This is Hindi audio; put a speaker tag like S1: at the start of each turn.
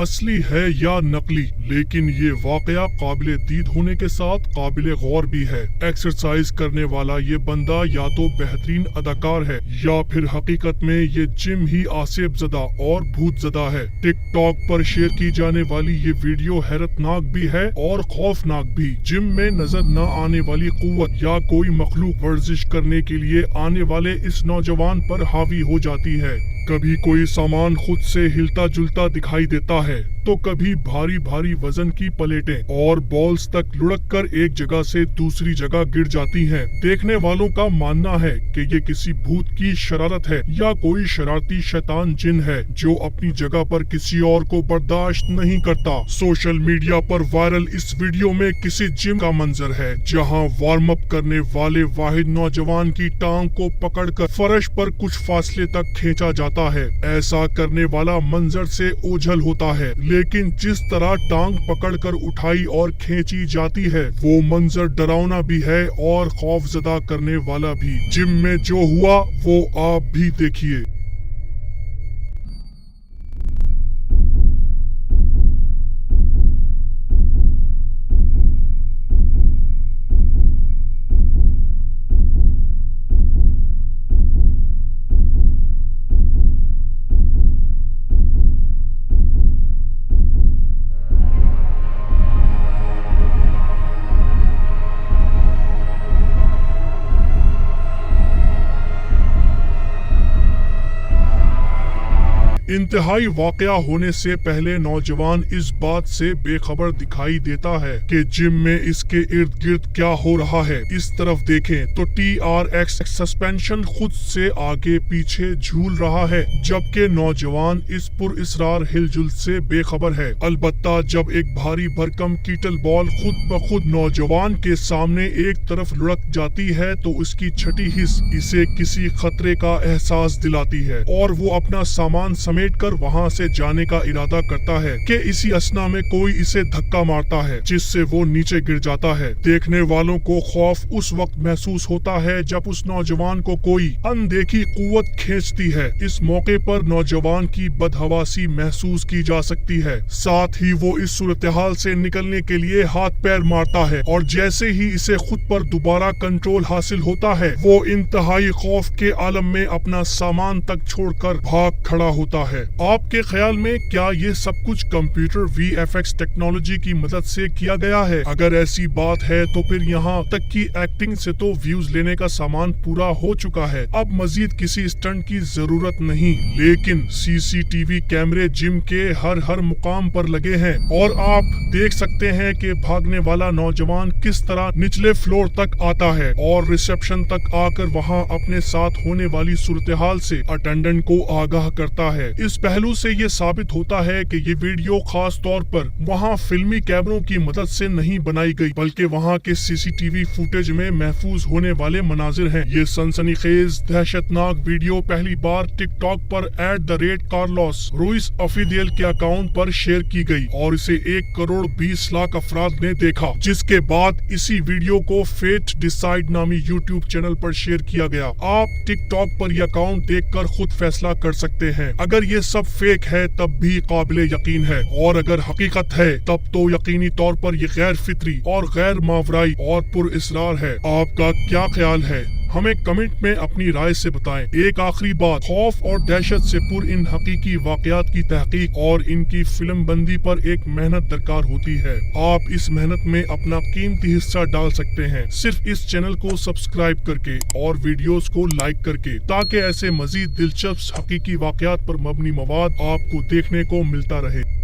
S1: असली है या नकली, लेकिन ये वाकया काबिले दीद होने के साथ काबिले गौर भी है। एक्सरसाइज करने वाला ये बंदा या तो बेहतरीन अदाकार है या फिर हकीकत में ये जिम ही आसेब ज़दा और भूत ज़दा है। टिकटॉक पर शेयर की जाने वाली ये वीडियो हैरतनाक भी है और खौफनाक भी। जिम में नजर न आने वाली कुव्वत या कोई मखलूक वर्जिश करने के लिए आने वाले इस नौजवान पर हावी हो जाती है। कभी कोई सामान खुद से हिलता जुलता दिखाई देता है तो कभी भारी भारी वजन की प्लेटें और बॉल्स तक लुढ़क कर एक जगह से दूसरी जगह गिर जाती हैं। देखने वालों का मानना है कि ये किसी भूत की शरारत है या कोई शरारती शैतान जिन है जो अपनी जगह पर किसी और को बर्दाश्त नहीं करता। सोशल मीडिया पर वायरल इस वीडियो में किसी जिम का मंजर है जहां वार्म अप करने वाले वाहिद नौजवान की टांग को पकड़कर फर्श पर कुछ फासले तक खींचा जाता है। ऐसा करने वाला मंजर से ओझल होता है, लेकिन जिस तरह टांग पकड़कर उठाई और खींची जाती है वो मंजर डरावना भी है और खौफजदा करने वाला भी। जिम में जो हुआ वो आप भी देखिए। इंतहाई वाकया होने से पहले नौजवान इस बात से बेखबर दिखाई देता है कि जिम में इसके इर्द गिर्द क्या हो रहा है। इस तरफ देखें तो TRX सस्पेंशन खुद से आगे पीछे झूल रहा है, जबकि नौजवान इस पुरइसरार हिलजुल से बेखबर है। अलबत्ता जब एक भारी भरकम कीटल बॉल खुद ब खुद नौजवान के सामने एक तरफ लुढ़क जाती है तो उसकी छठी हिस्स इसे किसी खतरे का एहसास दिलाती है और वो अपना सामान समेट कर वहां से जाने का इरादा करता है कि इसी असना में कोई इसे धक्का मारता है जिससे वो नीचे गिर जाता है। देखने वालों को खौफ उस वक्त महसूस होता है जब उस नौजवान को कोई अनदेखी कुव्वत खींचती है। इस मौके पर नौजवान की बदहवासी महसूस की जा सकती है। साथ ही वो इस सूरत-ए-हाल से निकलने के लिए हाथ पैर मारता है और जैसे ही इसे खुद पर दोबारा कंट्रोल हासिल होता है वो इंतहाई खौफ के आलम में अपना सामान तक छोड़कर भाग खड़ा होता है। आपके ख्याल में क्या ये सब कुछ कंप्यूटर VFX टेक्नोलॉजी की मदद से किया गया है? अगर ऐसी बात है तो फिर यहाँ तक की एक्टिंग से तो व्यूज लेने का सामान पूरा हो चुका है। अब मजीद किसी स्टंट की जरूरत नहीं, लेकिन CCTV कैमरे जिम के हर मुकाम पर लगे हैं और आप देख सकते हैं कि भागने वाला नौजवान किस तरह निचले फ्लोर तक आता है और रिसेप्शन तक आकर वहाँ अपने साथ होने वाली सूरत-ए-हाल से अटेंडेंट को आगाह करता है। इस पहलू से ये साबित होता है कि ये वीडियो खास तौर पर वहाँ फिल्मी कैमरों की मदद से नहीं बनाई गई, बल्कि वहाँ के CCTV फुटेज में महफूज होने वाले मनाजिर हैं। ये सनसनीखेज दहशतनाक वीडियो पहली बार टिकटॉक पर @कार्लोस रुइस ऑफिशियल के अकाउंट पर शेयर की गई और इसे 1,20,00,000 अफराद ने देखा, जिसके बाद इसी वीडियो को फेट डिसाइड नामी YouTube चैनल पर शेयर किया गया। आप टिकटॉक पर यह अकाउंट देखकर खुद फैसला कर सकते हैं। अगर ये सब फेक है तब भी काबिले यकीन है और अगर हकीकत है तब तो यकीनी तौर पर ये गैर फितरी और गैर मावराई और पुरइसरार है। आपका क्या ख्याल है? हमें कमेंट में अपनी राय से बताएं। एक आखिरी बात, खौफ और दहशत से पुर इन हकीकी वाकयात की तहकीक और इनकी फिल्म बंदी पर एक मेहनत दरकार होती है। आप इस मेहनत में अपना कीमती हिस्सा डाल सकते हैं सिर्फ इस चैनल को सब्सक्राइब करके और वीडियोस को लाइक करके, ताकि ऐसे मजीद दिलचस्प हकीकी वाकयात पर मबनी मवाद आपको देखने को मिलता रहे।